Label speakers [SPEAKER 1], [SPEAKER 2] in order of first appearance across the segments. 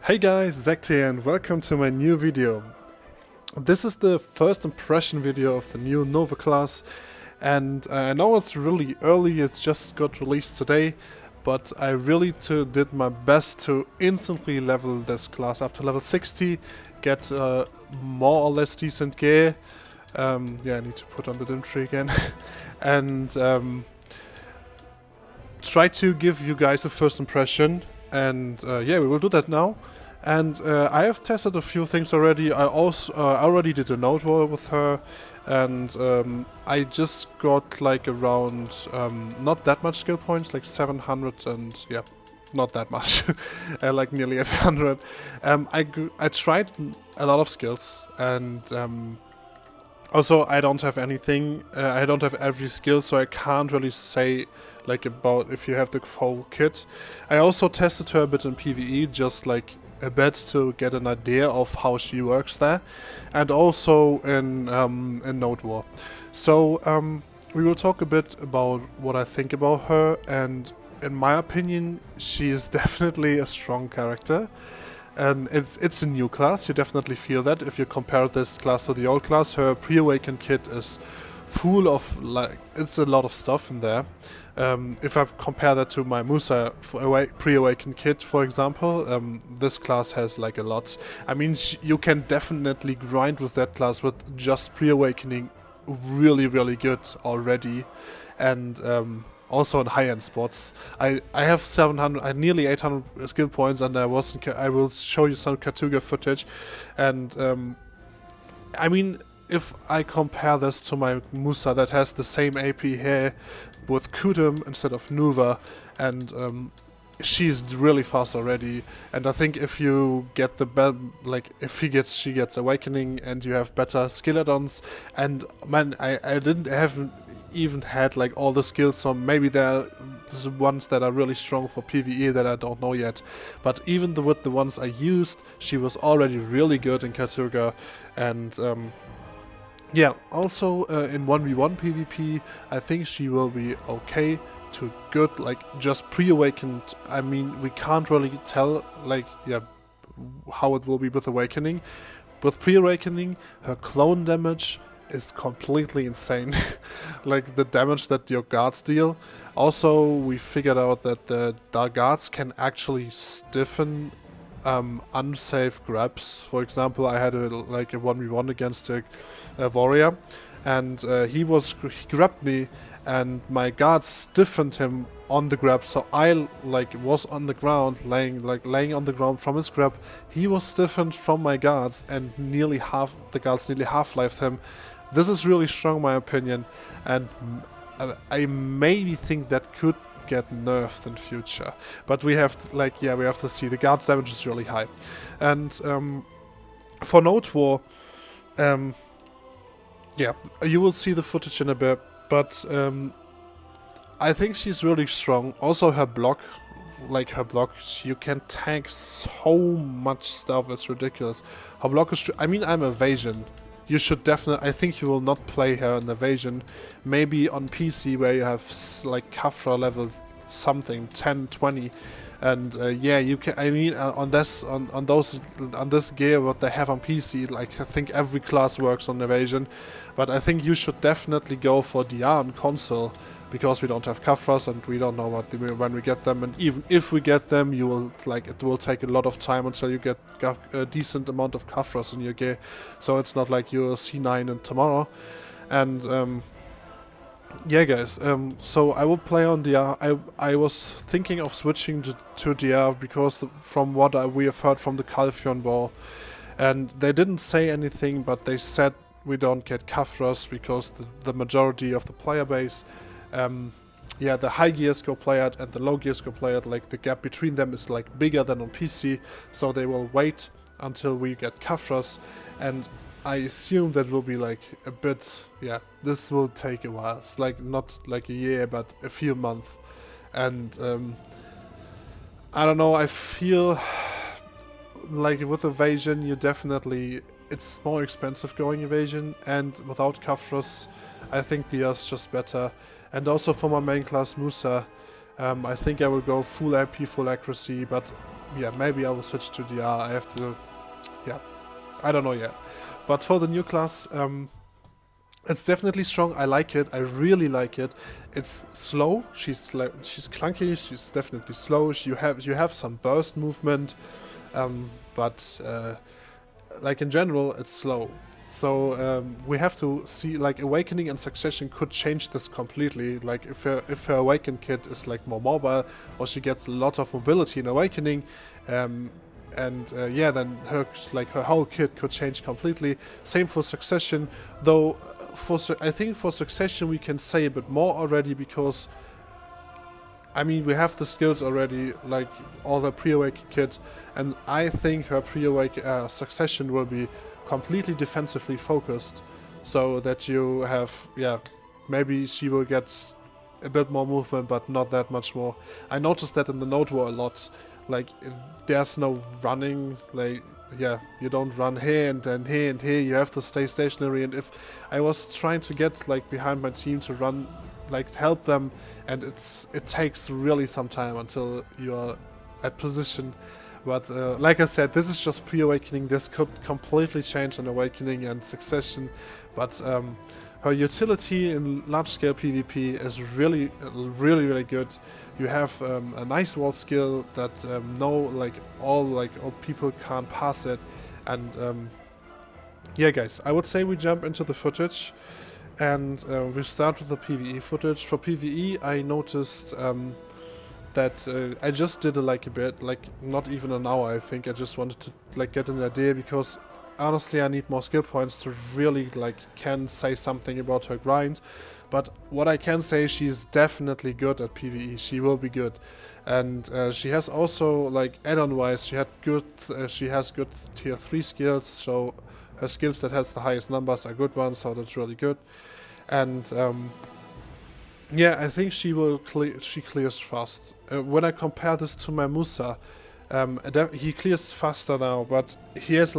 [SPEAKER 1] Hey guys, Zach here and welcome to my new video. This is the first impression video of the new Nova class, and I know it's really early, it just got released today, but I really did my best to instantly level this class up to level 60, get more or less decent gear. Yeah, I need to put on the dim tree again, and try to give you guys a first impression, and yeah, we will do that now. And I have tested a few things already. I also already did a Nodewar with her, and I just got like around not that much skill points, like 700, and yeah, not that much, like nearly 800. I tried a lot of skills, and also I don't have anything. I don't have every skill, so I can't really say like about if you have the whole kit. I also tested her a bit in PvE, just like a bit to get an idea of how she works there, and also in Nodewar. So we will talk a bit about what I think about her, and in my opinion, she is definitely a strong character. And it's a new class, you definitely feel that. If you compare this class to the old class, her pre-awakened kit is full of, like, it's a lot of stuff in there. If I compare that to my Musa pre-awakened kit, for example, this class has like a lot. I mean, you can definitely grind with that class with just pre-awakening really good already, and also in high-end spots. I have 700, I nearly 800 skill points, and I will show you some Katuga footage, and I mean, if I compare this to my Musa that has the same AP here with Kudum instead of Nuva, and she's really fast already, and I think if you get the like if she gets awakening and you have better skill add-ons, and man, I haven't even had like all the skills, so maybe there are the ones that are really strong for PvE that I don't know yet, but even with the ones I used, she was already really good in Katuga, and yeah, also in 1v1 PvP, I think she will be okay to good, like just pre-awakened. I mean, we can't really tell, like, yeah, how it will be with awakening. With pre-awakening, her clone damage is completely insane. Like the damage that your guards deal. Also, we figured out that the guards can actually stiffen unsafe grabs. For example, I had like a 1v1 against a warrior, and he grabbed me, and my guards stiffened him on the grab, so I like was on the ground, laying on the ground from his grab. He was stiffened from my guards, and the guards nearly half-lifed him. This is really strong in my opinion, and I maybe think that could get nerfed in future, but we have to see. The guard's damage is really high, and for Nodewar, yeah, you will see the footage in a bit, but I think she's really strong. Also her block, you can tank so much stuff, it's ridiculous. Her block is, I mean, I'm evasion. You should definitely, I think you will not play her in evasion. Maybe on PC where you have like Kafra level something, 10, 20. And yeah, you can, I mean, on this gear what they have on PC, like I think every class works on evasion. But I think you should definitely go for DR on console, because we don't have Kafras and we don't know when we get them, and even if we get them, it will take a lot of time until you get a decent amount of Kafras in your gear. So it's not like you're C9 and tomorrow. And yeah, guys, so I will play on DR. I was thinking of switching to DR because from what we have heard from the Calphion Ball, and they didn't say anything, but they said we don't get Kafras because the majority of the player base, yeah, the high gears go play it and the low gears go play it, like the gap between them is like bigger than on PC, so they will wait until we get Kafras, and I assume that will be like a bit, yeah, this will take a while. It's like not like a year, but a few months. And I don't know, I feel like with evasion, it's more expensive going evasion, and without Kafras, I think DR is just better. And also for my main class Musa, I think I will go full AP, full accuracy, but yeah, maybe I will switch to DR. I have to, yeah, I don't know yet. But for the new class, it's definitely strong. I like it. I really like it. It's slow. She's clunky. She's definitely slow. You have some burst movement, but like in general, it's slow. So we have to see, like, Awakening and Succession could change this completely. Like if her Awakened kit is like more mobile, or she gets a lot of mobility in Awakening, and yeah, then her whole kit could change completely. Same for Succession, though. I think for Succession we can say a bit more already, because I mean we have the skills already, like all the pre-awakened kits, and I think her pre-awakened Succession will be completely defensively focused, so that you have, yeah, maybe she will get a bit more movement, but not that much more. I noticed that in the Nodewar a lot, like there's no running, like, yeah, you don't run here and then here and here, you have to stay stationary. And if I was trying to get like behind my team to run, like help them, and it takes really some time until you are at position. But like I said, this is just pre-awakening. This could completely change an Awakening and Succession, but her utility in large-scale PvP is really, really, really good. You have a nice wall skill that all people can't pass it, and yeah, guys, I would say we jump into the footage, and we start with the PvE footage. For PvE, I noticed that I just did a bit, like not even an hour. I think I just wanted to like get an idea, because honestly I need more skill points to really can say something about her grind. But what I can say, she's definitely good at PvE. She will be good, and she has also, like, add-on wise, she has good tier 3 skills, so her skills that has the highest numbers are good ones, so that's really good. And yeah, I think she clears fast. When I compare this to my Musa, he clears faster now, but he is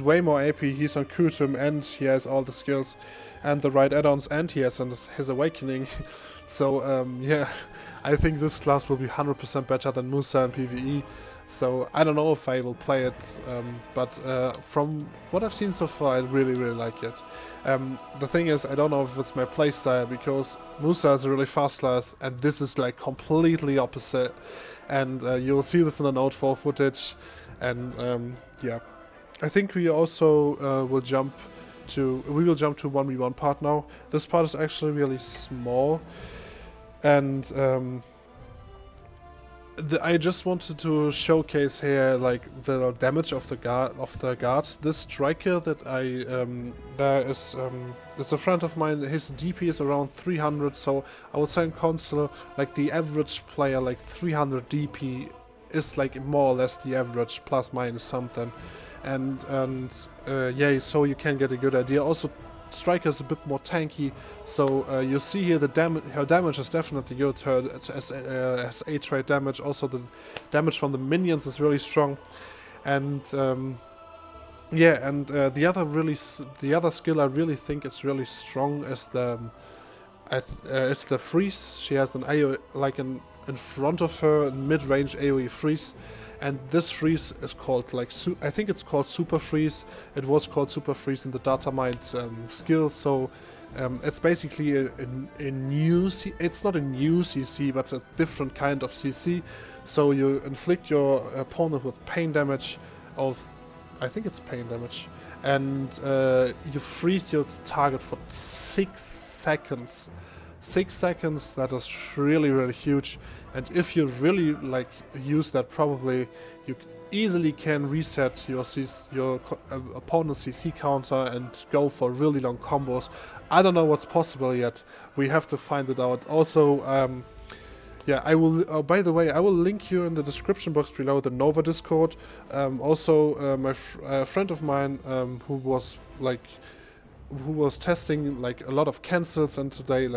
[SPEAKER 1] way more AP, he's on Kutum, and he has all the skills and the right add-ons, and he has his Awakening. So yeah, I think this class will be 100% better than Musa in PvE. So I don't know if I will play it, but from what I've seen so far, I really, really like it. The thing is, I don't know if it's my playstyle, because Musa is a really fast class, and this is like completely opposite. And you'll see this in the Note 4 footage. And yeah, I think we also will jump to 1v1 part now. This part is actually really small, and I just wanted to showcase here like the damage of the guards. This striker that there is a friend of mine. His DP is around 300, so I would say in console, like the average player, like 300 DP is like more or less the average, plus minus something. And yeah, so you can get a good idea. Also, Striker is a bit more tanky, so you see here her damage is definitely good. Her has 8 rate damage. Also, the damage from the minions is really strong, and yeah, and the other skill I really think it's really strong is it's the freeze. She has an AoE, like in front of her mid-range AoE freeze. And this freeze is called, like, I think it's called Super Freeze. It was called Super Freeze in the Data Mind skill. So it's basically a new it's not a new CC, but a different kind of CC. So you inflict your opponent with pain damage of, I think it's pain damage, and you freeze your target for 6 seconds. 6 seconds, that is really, really huge. And if you really use that, probably you easily can reset your opponent's CC counter and go for really long combos. I don't know what's possible yet. We have to find it out. Also, yeah, I will. Oh, by the way, I will link you in the description box below the Nova Discord. Also, my friend of mine who was testing like a lot of cancels, and today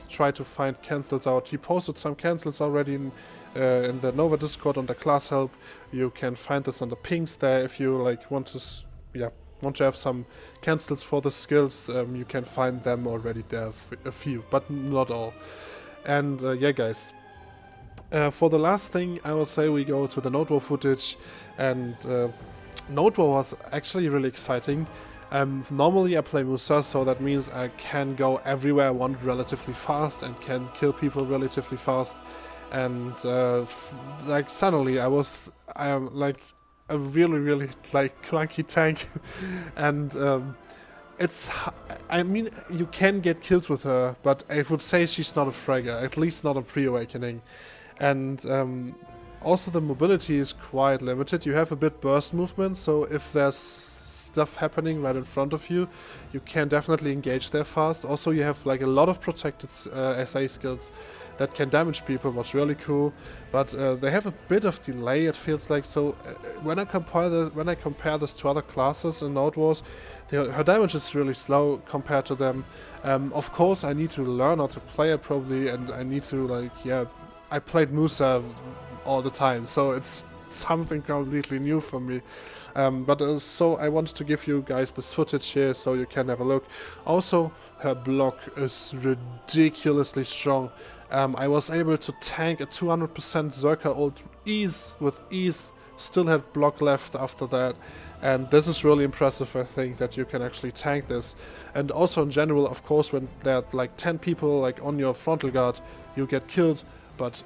[SPEAKER 1] tried to find cancels out. He posted some cancels already in the Nova Discord on the class help. You can find this on the pings there if you want to have some cancels for the skills. You can find them already there, a few, but not all. And yeah, guys, For the last thing, I would say we go to the Nodewar footage, and Nodewar was actually really exciting. Normally I play Musa, so that means I can go everywhere I want relatively fast and can kill people relatively fast. And like suddenly I am like a really like clunky tank, and I mean, you can get kills with her, but I would say she's not a fragger, at least not a pre-awakening. And also the mobility is quite limited. You have a bit burst movement, so if there's stuff happening right in front of you, you can definitely engage there fast. Also, you have like a lot of protected SA skills that can damage people, what's really cool. But they have a bit of delay, it feels like. So when I compare this to other classes in Node Wars, her damage is really slow compared to them. Of course, I need to learn how to play it probably, and I need to I played Musa all the time, so it's something completely new for me. So I wanted to give you guys this footage here so you can have a look. Also, her block is ridiculously strong. I was able to tank a 200% Zerka ult with ease, still had block left after that. And this is really impressive, I think, that you can actually tank this. And also in general, of course, when there are like 10 people like on your frontal guard, you get killed. But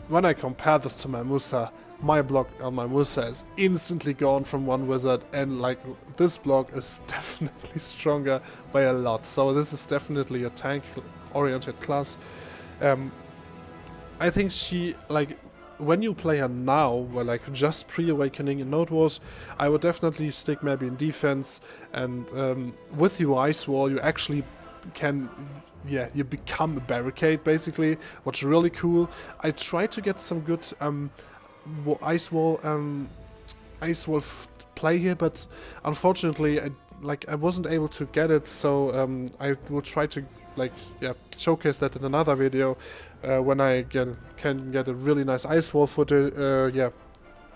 [SPEAKER 1] when I compare this to my Musa, my block on my Musa is instantly gone from one wizard, and like this block is definitely stronger by a lot. So this is definitely a tank-oriented class. I think she, like, when you play her now, well, like just pre-awakening in Node Wars, I would definitely stick maybe in defense, and with your ice wall, you actually can, you become a barricade basically, which is really cool. I tried to get some good ice wall play here, but unfortunately, I wasn't able to get it. So I will try to showcase that in another video when I can get a really nice ice wall footage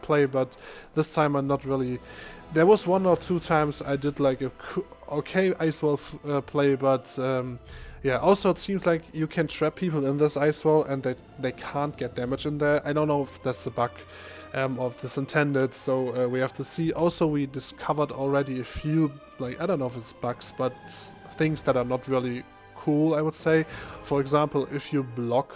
[SPEAKER 1] play. But this time I'm not really. There was 1 or 2 times I did like a okay ice wall play, but also it seems like you can trap people in this ice wall and they can't get damage in there. I don't know if that's a bug of this intended, so we have to see. Also, we discovered already a few, like, I don't know if it's bugs, but things that are not really cool, I would say. For example, if you block,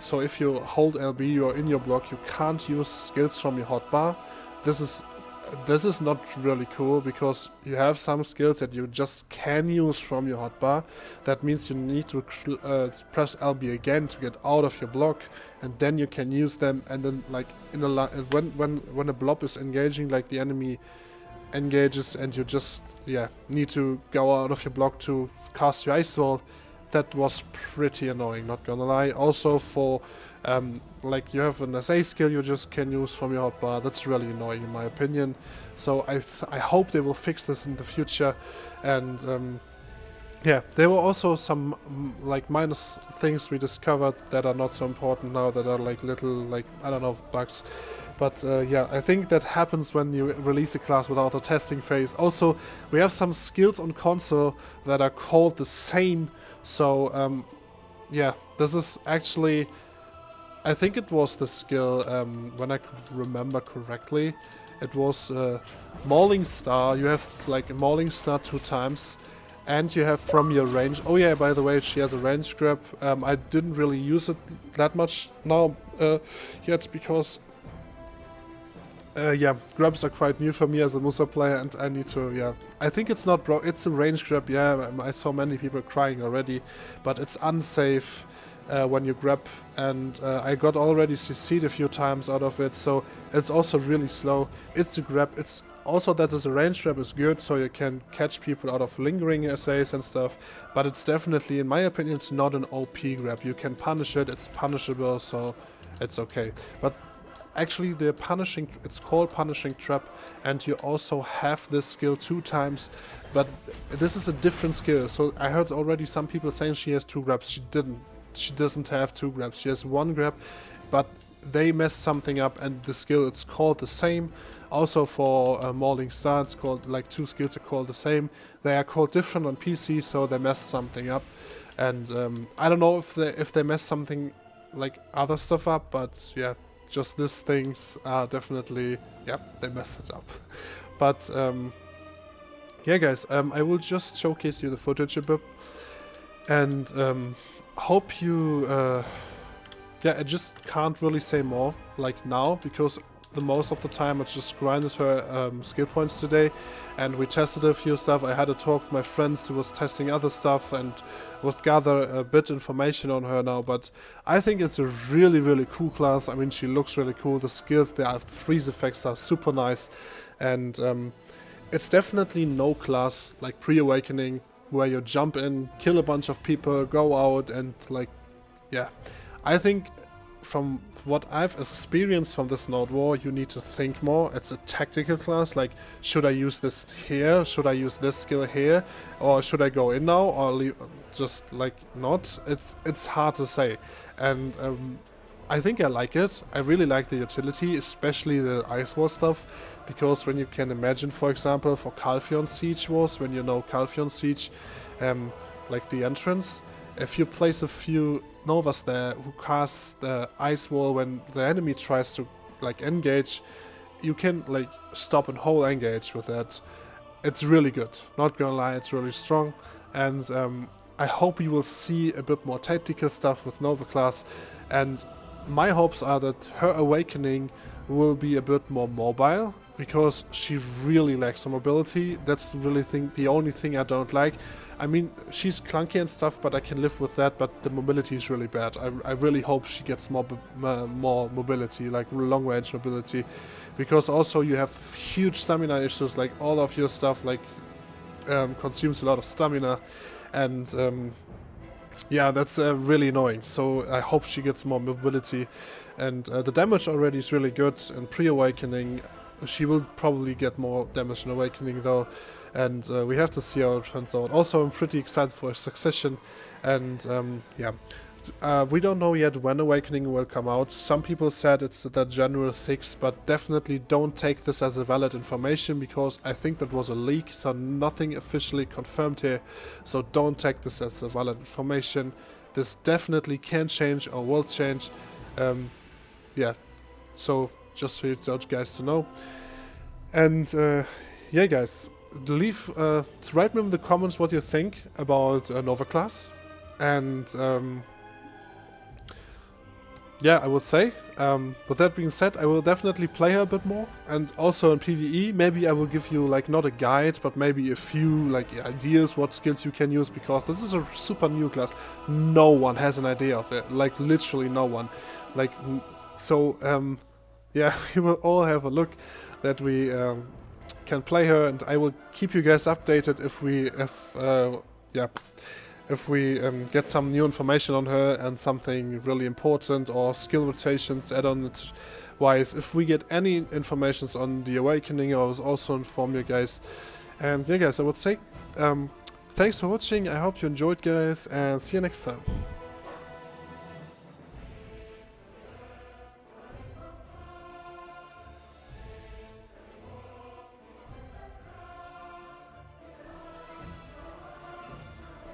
[SPEAKER 1] so if you hold LB or in your block, you can't use skills from your hotbar. This is not really cool, because you have some skills that you just can use from your hotbar. That means you need to press LB again to get out of your block, and then you can use them. And then, like in a when a blob is engaging, like the enemy engages, and you just need to go out of your block to cast your ice wall. That was pretty annoying, not gonna lie. Also for like you have an SA skill you just can use from your hotbar. That's really annoying in my opinion. So I hope they will fix this in the future. And there were also some like minus things we discovered that are not so important now, that are like little, like, I don't know, bugs. But I think that happens when you release a class without a testing phase. Also, we have some skills on console that are called the same. So this is actually, I think it was the skill, when I remember correctly, it was Mauling Star. You have like a Mauling Star 2 times, and you have from your range. Oh yeah, by the way, she has a range grab. I didn't really use it that much now yet, because grabs are quite new for me as a Musa player, and I need to, I think it's not it's a range grab, I saw many people crying already, but it's unsafe when you grab, and I got already CC'd a few times out of it, so it's also really slow. It's a grab, it's also that as a range grab is good, so you can catch people out of lingering essays and stuff, but it's definitely, in my opinion, it's not an OP grab. You can punish it, it's punishable, so it's okay. But actually, it's called punishing trap, and you also have this skill 2 times, but this is a different skill. So I heard already some people saying she has 2 grabs. She doesn't have 2 grabs. She has 1 grab, but they messed something up, and the skill, it's called the same. Also for Mauling Star, it's called, like, 2 skills are called the same. They are called different on PC, so they messed something up. And I don't know if they messed something like other stuff up, but yeah, just these things are definitely, yeah, they messed it up. But yeah, guys, I will just showcase you the footage a bit, and hope you, yeah, I just can't really say more like now, because the most of the time I just grinded her skill points today, and we tested a few stuff. I had a talk with my friends who was testing other stuff and would gather a bit information on her now, but I think it's a really, really cool class. I mean, she looks really cool. The skills, the freeze effects are super nice, and it's definitely no class like Pre-Awakening where you jump in, kill a bunch of people, go out, and like, yeah. I think from what I've experienced from this Nodewar, you need to think more. It's a tactical class, like, should I use this here? Should I use this skill here? Or should I go in now or leave, just like not? It's hard to say. And I think I like it. I really like the utility, especially the Ice Wall stuff, because when you can imagine, for example, for Calpheon Siege Wars, when you know Calpheon Siege, like the entrance, if you place a few Novas there who cast the Ice Wall when the enemy tries to like engage, you can like stop and whole engage with that. It's really good, not gonna lie, it's really strong, and I hope we will see a bit more tactical stuff with Nova class, and my hopes are that her Awakening will be a bit more mobile, because she really lacks mobility. That's really the only thing I don't like. I mean, she's clunky and stuff, but I can live with that, but the mobility is really bad. I really hope she gets more mobility, like long range mobility, because also you have huge stamina issues, like all of your stuff like consumes a lot of stamina, and yeah, that's really annoying. So I hope she gets more mobility, and the damage already is really good. In Pre-Awakening, she will probably get more damage in Awakening though, and we have to see how it turns out. Also, I'm pretty excited for Succession, and yeah, we don't know yet when Awakening will come out. Some people said it's the January 6th, but definitely don't take this as a valid information, because I think that was a leak, so nothing officially confirmed here. So don't take this as a valid information. This definitely can change or will change. Yeah, so just for you guys to know. And yeah, guys, write me in the comments what you think about Nova class, and yeah, I would say, with that being said, I will definitely play her a bit more, and also in PvE, maybe I will give you, like, not a guide, but maybe a few, like, ideas what skills you can use, because this is a super new class. No one has an idea of it, like, literally no one. Like, so, yeah, we will all have a look that we can play her, and I will keep you guys updated if we get some new information on her and something really important, or skill rotations add-on wise. If we get any informations on the Awakening, I will also inform you guys. And yeah, guys, I would say thanks for watching. I hope you enjoyed, guys, and see you next time.